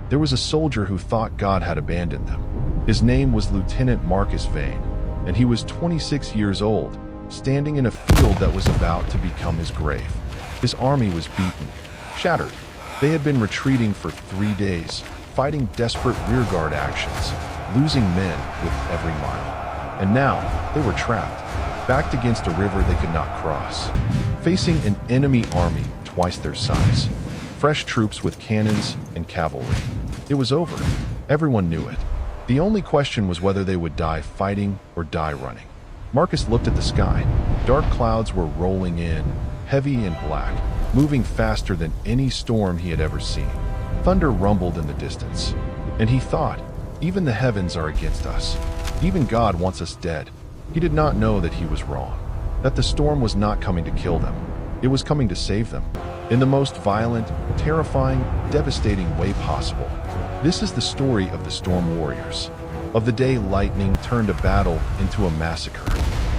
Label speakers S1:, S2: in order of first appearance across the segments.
S1: There was a soldier who thought God had abandoned them. His name was Lieutenant Marcus Vane, and he was 26 years old, standing in a field that was about to become his grave. His army was beaten, shattered. They had been retreating for 3 days, fighting desperate rearguard actions, losing men with every mile. And now, they were trapped, backed against a river they could not cross, facing an enemy army twice their size. Fresh troops with cannons and cavalry. It was over. Everyone knew it. The only question was whether they would die fighting or die running. Marcus looked at the sky. Dark clouds were rolling in, heavy and black, moving faster than any storm he had ever seen. Thunder rumbled in the distance, and he thought, even the heavens are against us. Even God wants us dead. He did not know that he was wrong, that the storm was not coming to kill them. It was coming to save them, in the most violent, terrifying, devastating way possible. This is the story of the Storm Warriors, of the day lightning turned a battle into a massacre,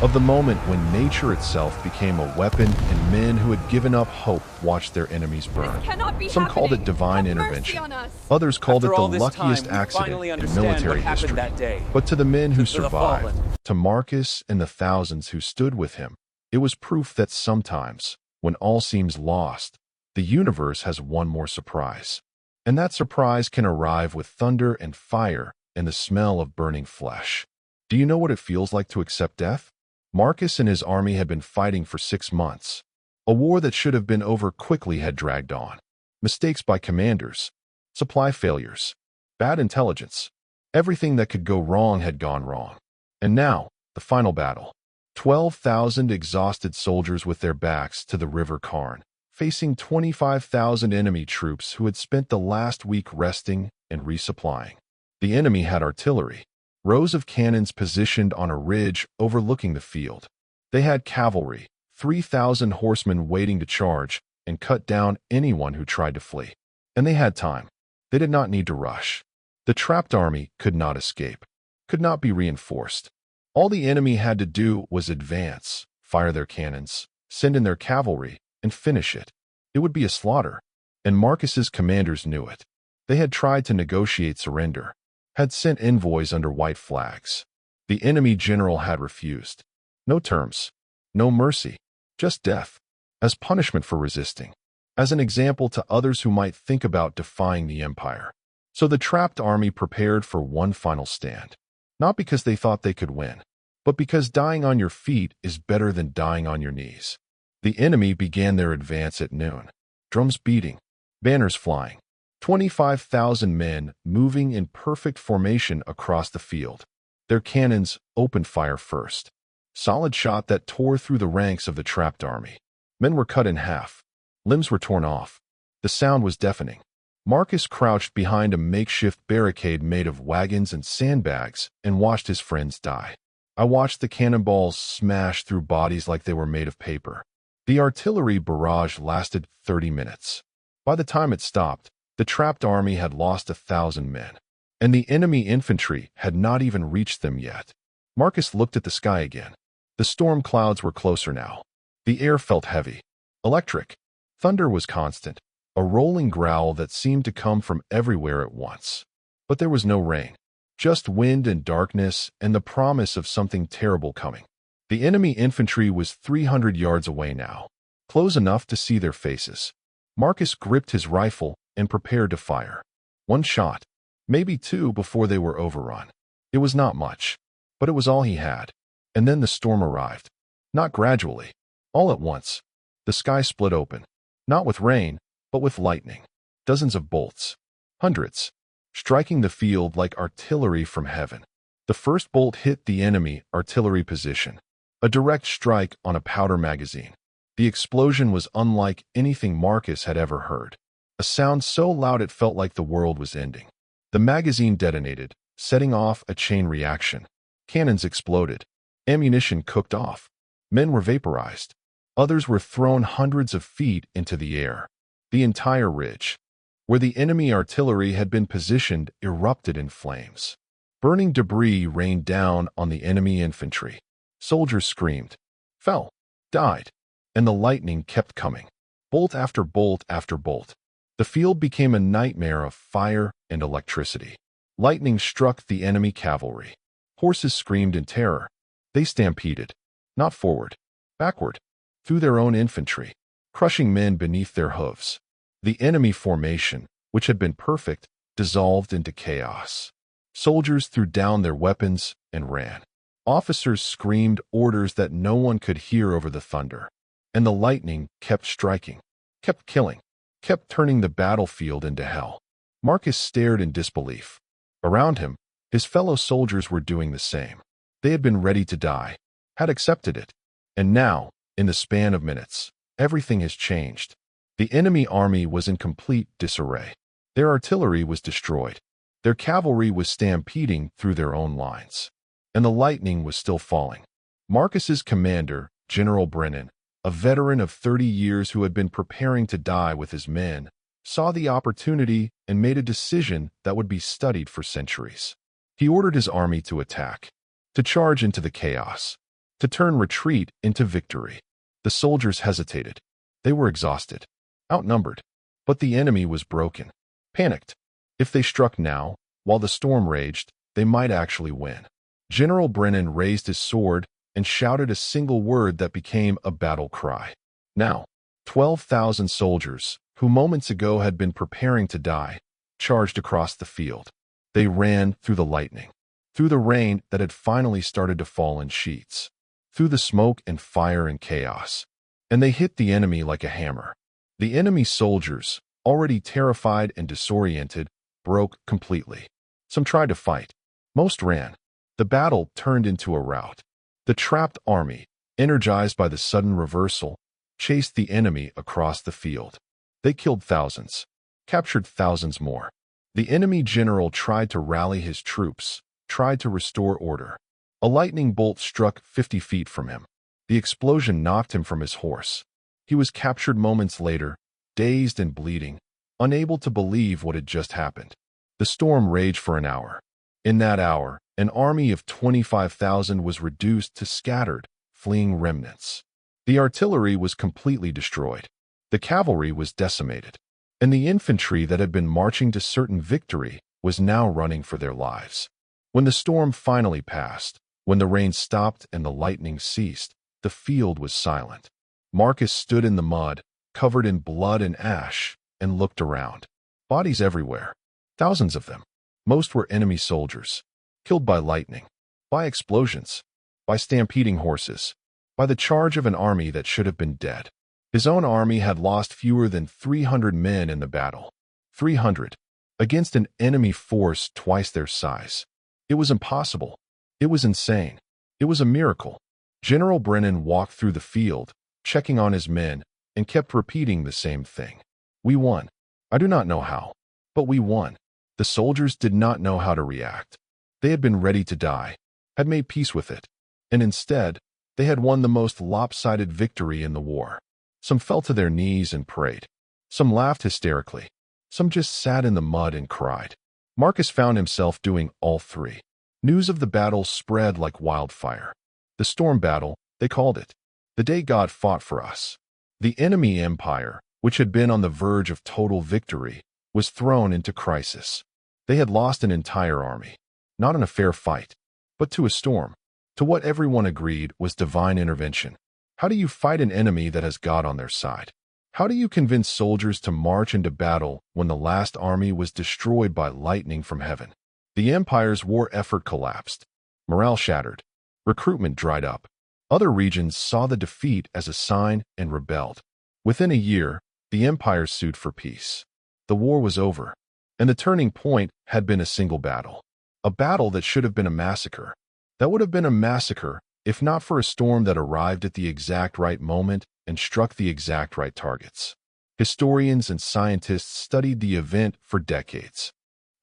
S1: of the moment when nature itself became a weapon and men who had given up hope watched their enemies burn. Some called it divine intervention. Others called it the luckiest accident in military history. But to the men who survived, to Marcus and the thousands who stood with him, it was proof that sometimes, when all seems lost, the universe has one more surprise. And that surprise can arrive with thunder and fire and the smell of burning flesh. Do you know what it feels like to accept death? Marcus and his army had been fighting for 6 months. A war that should have been over quickly had dragged on. Mistakes by commanders, supply failures, bad intelligence. Everything that could go wrong had gone wrong. And now, the final battle. 12,000 exhausted soldiers with their backs to the River Carn, facing 25,000 enemy troops who had spent the last week resting and resupplying. The enemy had artillery, rows of cannons positioned on a ridge overlooking the field. They had cavalry, 3,000 horsemen waiting to charge and cut down anyone who tried to flee. And they had time. They did not need to rush. The trapped army could not escape, could not be reinforced. All the enemy had to do was advance, fire their cannons, send in their cavalry, and finish it. It would be a slaughter, and Marcus's commanders knew it. They had tried to negotiate surrender, had sent envoys under white flags. The enemy general had refused. No terms, no mercy, just death, as punishment for resisting, as an example to others who might think about defying the empire. So the trapped army prepared for one final stand, not because they thought they could win, but because dying on your feet is better than dying on your knees. The enemy began their advance at noon, drums beating, banners flying, 25,000 men moving in perfect formation across the field. Their cannons opened fire first. Solid shot that tore through the ranks of the trapped army. Men were cut in half. Limbs were torn off. The sound was deafening. Marcus crouched behind a makeshift barricade made of wagons and sandbags and watched his friends die. I watched the cannonballs smash through bodies like they were made of paper. The artillery barrage lasted 30 minutes. By the time it stopped, the trapped army had lost 1,000 men, and the enemy infantry had not even reached them yet. Marcus looked at the sky again. The storm clouds were closer now. The air felt heavy, electric. Thunder was constant, a rolling growl that seemed to come from everywhere at once. But there was no rain, just wind and darkness and the promise of something terrible coming. The enemy infantry was 300 yards away now, close enough to see their faces. Marcus gripped his rifle and prepared to fire. One shot, maybe two before they were overrun. It was not much, but it was all he had. And then the storm arrived. Not gradually, all at once. The sky split open, not with rain, but with lightning. Dozens of bolts, hundreds, striking the field like artillery from heaven. The first bolt hit the enemy artillery position, a direct strike on a powder magazine. The explosion was unlike anything Marcus had ever heard. A sound so loud it felt like the world was ending. The magazine detonated, setting off a chain reaction. Cannons exploded. Ammunition cooked off. Men were vaporized. Others were thrown hundreds of feet into the air. The entire ridge, where the enemy artillery had been positioned, erupted in flames. Burning debris rained down on the enemy infantry. Soldiers screamed, fell, died, and the lightning kept coming. Bolt after bolt after bolt. The field became a nightmare of fire and electricity. Lightning struck the enemy cavalry. Horses screamed in terror. They stampeded, not forward, backward, through their own infantry, crushing men beneath their hooves. The enemy formation, which had been perfect, dissolved into chaos. Soldiers threw down their weapons and ran. Officers screamed orders that no one could hear over the thunder. And the lightning kept striking, kept killing, kept turning the battlefield into hell. Marcus stared in disbelief. Around him, his fellow soldiers were doing the same. They had been ready to die, had accepted it. And now, in the span of minutes, everything has changed. The enemy army was in complete disarray. Their artillery was destroyed. Their cavalry was stampeding through their own lines. And the lightning was still falling. Marcus's commander, General Brennan, a veteran of 30 years who had been preparing to die with his men, saw the opportunity and made a decision that would be studied for centuries. He ordered his army to attack, to charge into the chaos, to turn retreat into victory. The soldiers hesitated. They were exhausted, outnumbered, but the enemy was broken, panicked. If they struck now, while the storm raged, they might actually win. General Brennan raised his sword and shouted a single word that became a battle cry. Now, 12,000 soldiers, who moments ago had been preparing to die, charged across the field. They ran through the lightning, through the rain that had finally started to fall in sheets, through the smoke and fire and chaos, and they hit the enemy like a hammer. The enemy soldiers, already terrified and disoriented, broke completely. Some tried to fight. Most ran. The battle turned into a rout. The trapped army, energized by the sudden reversal, chased the enemy across the field. They killed thousands, captured thousands more. The enemy general tried to rally his troops, tried to restore order. A lightning bolt struck 50 feet from him. The explosion knocked him from his horse. He was captured moments later, dazed and bleeding, unable to believe what had just happened. The storm raged for an hour. In that hour, an army of 25,000 was reduced to scattered, fleeing remnants. The artillery was completely destroyed. The cavalry was decimated. And the infantry that had been marching to certain victory was now running for their lives. When the storm finally passed, when the rain stopped and the lightning ceased, the field was silent. Marcus stood in the mud, covered in blood and ash, and looked around. Bodies everywhere. Thousands of them. Most were enemy soldiers, killed by lightning, by explosions, by stampeding horses, by the charge of an army that should have been dead. His own army had lost fewer than 300 men in the battle. 300, against an enemy force twice their size. It was impossible. It was insane. It was a miracle. General Brennan walked through the field, checking on his men, and kept repeating the same thing. We won. I do not know how, but we won. The soldiers did not know how to react. They had been ready to die, had made peace with it, and instead, they had won the most lopsided victory in the war. Some fell to their knees and prayed. Some laughed hysterically. Some just sat in the mud and cried. Marcus found himself doing all three. News of the battle spread like wildfire. The storm battle, they called it. The day God fought for us. The enemy empire, which had been on the verge of total victory, was thrown into crisis. They had lost an entire army, not in a fair fight, but to a storm, to what everyone agreed was divine intervention. How do you fight an enemy that has God on their side? How do you convince soldiers to march into battle when the last army was destroyed by lightning from heaven? The empire's war effort collapsed. Morale shattered. Recruitment dried up. Other regions saw the defeat as a sign and rebelled. Within a year, the empire sued for peace. The war was over, and the turning point had been a single battle. A battle that should have been a massacre. That would have been a massacre if not for a storm that arrived at the exact right moment and struck the exact right targets. Historians and scientists studied the event for decades.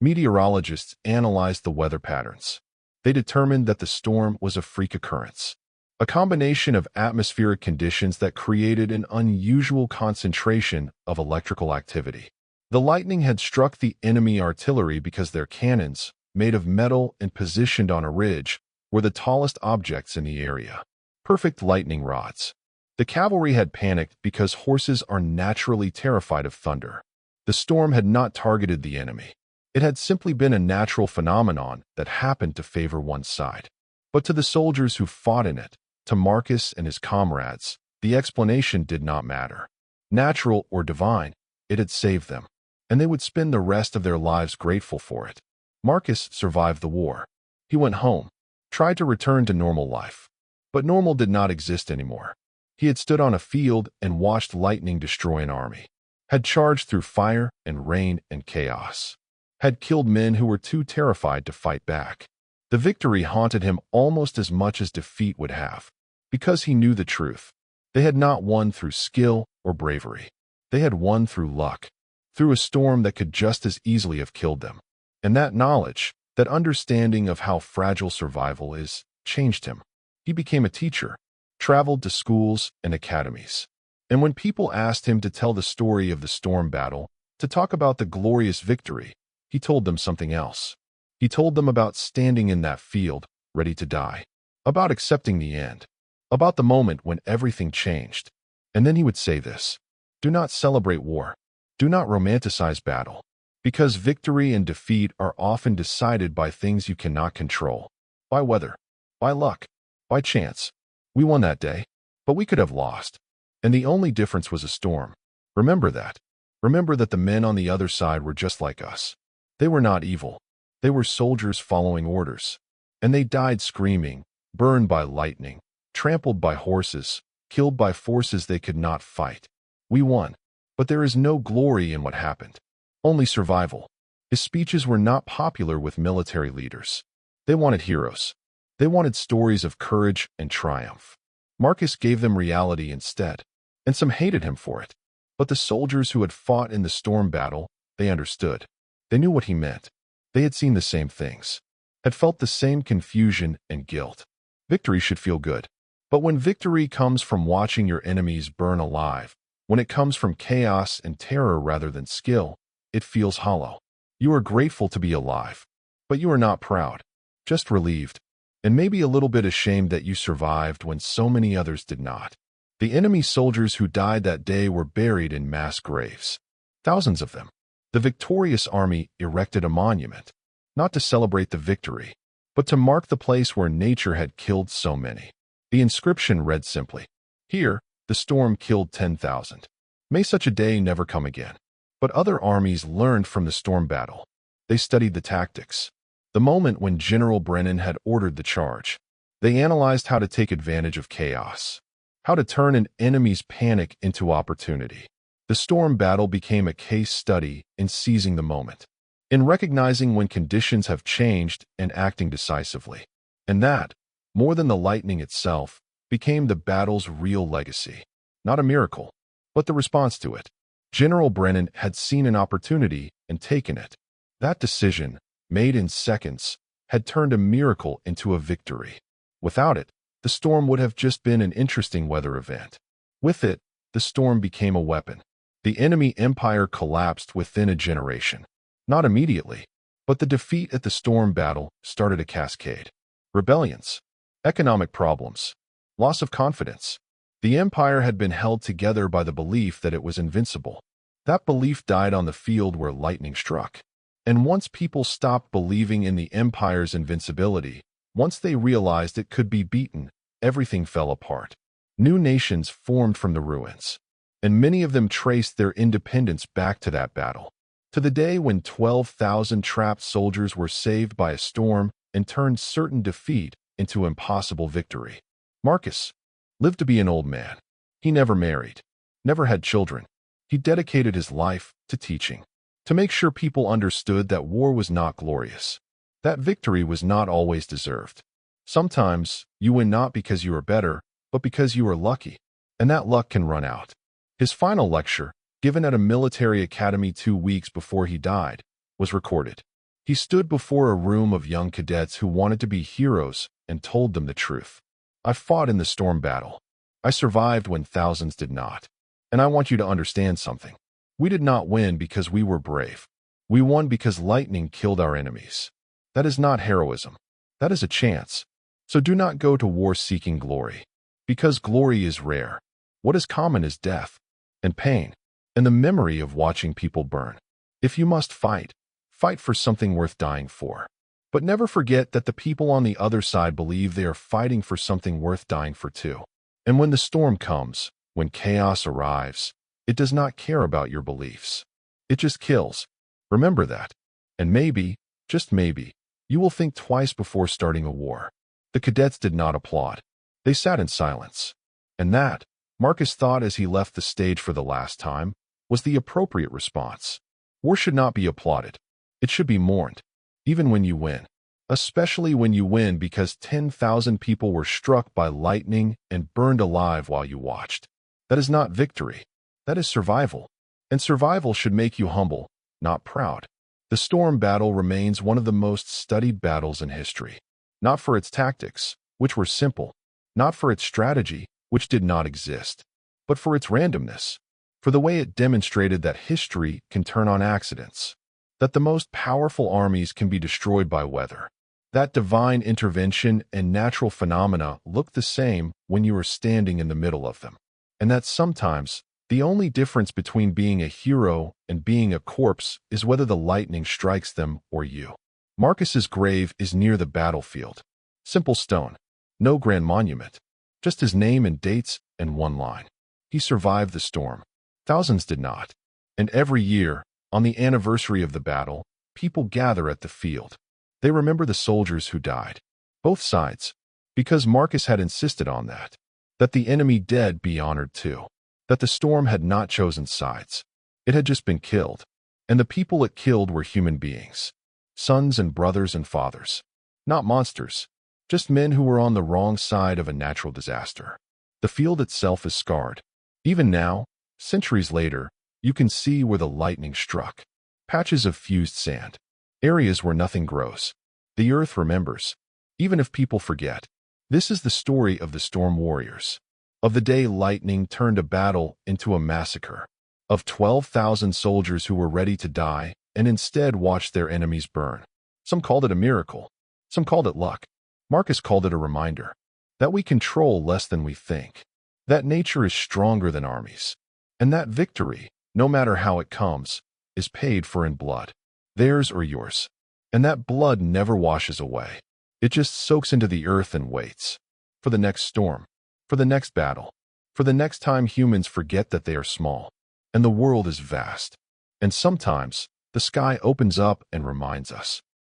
S1: Meteorologists analyzed the weather patterns. They determined that the storm was a freak occurrence, a combination of atmospheric conditions that created an unusual concentration of electrical activity. The lightning had struck the enemy artillery because their cannons, made of metal and positioned on a ridge, were the tallest objects in the area. Perfect lightning rods. The cavalry had panicked because horses are naturally terrified of thunder. The storm had not targeted the enemy. It had simply been a natural phenomenon that happened to favor one side. But to the soldiers who fought in it, to Marcus and his comrades, the explanation did not matter. Natural or divine, it had saved them, and they would spend the rest of their lives grateful for it. Marcus survived the war. He went home, tried to return to normal life. But normal did not exist anymore. He had stood on a field and watched lightning destroy an army, had charged through fire and rain and chaos, had killed men who were too terrified to fight back. The victory haunted him almost as much as defeat would have, because he knew the truth. They had not won through skill or bravery. They had won through luck, through a storm that could just as easily have killed them. And that knowledge, that understanding of how fragile survival is, changed him. He became a teacher, traveled to schools and academies. And when people asked him to tell the story of the storm battle, to talk about the glorious victory, he told them something else. He told them about standing in that field, ready to die, about accepting the end, about the moment when everything changed. And then he would say this: do not celebrate war. Do not romanticize battle, because victory and defeat are often decided by things you cannot control, by weather, by luck, by chance. We won that day, but we could have lost. And the only difference was a storm. Remember that. Remember that the men on the other side were just like us. They were not evil. They were soldiers following orders. And they died screaming, burned by lightning, trampled by horses, killed by forces they could not fight. We won. But there is no glory in what happened. Only survival. His speeches were not popular with military leaders. They wanted heroes. They wanted stories of courage and triumph. Marcus gave them reality instead, and some hated him for it. But the soldiers who had fought in the storm battle, they understood. They knew what he meant. They had seen the same things, had felt the same confusion and guilt. Victory should feel good. But when victory comes from watching your enemies burn alive, when it comes from chaos and terror rather than skill, it feels hollow. You are grateful to be alive, but you are not proud, just relieved, and maybe a little bit ashamed that you survived when so many others did not. The enemy soldiers who died that day were buried in mass graves, thousands of them. The victorious army erected a monument, not to celebrate the victory, but to mark the place where nature had killed so many. The inscription read simply, "Here, the storm killed 10,000. May such a day never come again." But other armies learned from the storm battle. They studied the tactics. The moment when General Brennan had ordered the charge, they analyzed how to take advantage of chaos, how to turn an enemy's panic into opportunity. The storm battle became a case study in seizing the moment, in recognizing when conditions have changed and acting decisively. And that, more than the lightning itself, became the battle's real legacy. Not a miracle, but the response to it. General Brennan had seen an opportunity and taken it. That decision, made in seconds, had turned a miracle into a victory. Without it, the storm would have just been an interesting weather event. With it, the storm became a weapon. The enemy empire collapsed within a generation. Not immediately, but the defeat at the storm battle started a cascade. Rebellions, economic problems, loss of confidence. The empire had been held together by the belief that it was invincible. That belief died on the field where lightning struck. And once people stopped believing in the empire's invincibility, once they realized it could be beaten, everything fell apart. New nations formed from the ruins, and many of them traced their independence back to that battle, to the day when 12,000 trapped soldiers were saved by a storm and turned certain defeat into impossible victory. Marcus lived to be an old man. He never married, never had children. He dedicated his life to teaching, to make sure people understood that war was not glorious, that victory was not always deserved. Sometimes you win not because you are better, but because you are lucky, and that luck can run out. His final lecture, given at a military academy 2 weeks before he died, was recorded. He stood before a room of young cadets who wanted to be heroes and told them the truth. "I fought in the storm battle. I survived when thousands did not. And I want you to understand something. We did not win because we were brave. We won because lightning killed our enemies. That is not heroism. That is a chance. So do not go to war seeking glory, because glory is rare. What is common is death and pain. and the memory of watching people burn. If you must fight, fight for something worth dying for. But never forget that the people on the other side believe they are fighting for something worth dying for too. And when the storm comes, when chaos arrives, it does not care about your beliefs. It just kills. Remember that. And maybe, just maybe, you will think twice before starting a war. The cadets did not applaud. They sat in silence. And that, Marcus thought as he left the stage for the last time, was the appropriate response. War should not be applauded. It should be mourned, even when you win. Especially when you win because 10,000 people were struck by lightning and burned alive while you watched. That is not victory. That is survival. And survival should make you humble, not proud. The storm battle remains one of the most studied battles in history. Not for its tactics, which were simple, not for its strategy, which did not exist, but for its randomness, for the way it demonstrated that history can turn on accidents, that the most powerful armies can be destroyed by weather, that divine intervention and natural phenomena look the same when you are standing in the middle of them, and that sometimes the only difference between being a hero and being a corpse is whether the lightning strikes them or you. Marcus's grave is near the battlefield. Simple stone, no grand monument, just his name and dates and one line. He survived the storm. Thousands did not. And every year, on the anniversary of the battle, people gather at the field. They remember the soldiers who died. Both sides. Because Marcus had insisted on that. That the enemy dead be honored too. That the storm had not chosen sides. It had just been killed. And the people it killed were human beings. Sons and brothers and fathers. Not monsters. Just men who were on the wrong side of a natural disaster. The field itself is scarred. Even now, centuries later, you can see where the lightning struck. Patches of fused sand. Areas where nothing grows. The earth remembers. Even if people forget. This is the story of the storm warriors. Of the day lightning turned a battle into a massacre. Of 12,000 soldiers who were ready to die and instead watched their enemies burn. Some called it a miracle. Some called it luck. Marcus called it a reminder that we control less than we think, that nature is stronger than armies, and that victory, no matter how it comes, is paid for in blood, theirs or yours, and that blood never washes away. It just soaks into the earth and waits for the next storm, for the next battle, for the next time humans forget that they are small, and the world is vast, and sometimes the sky opens up and reminds us.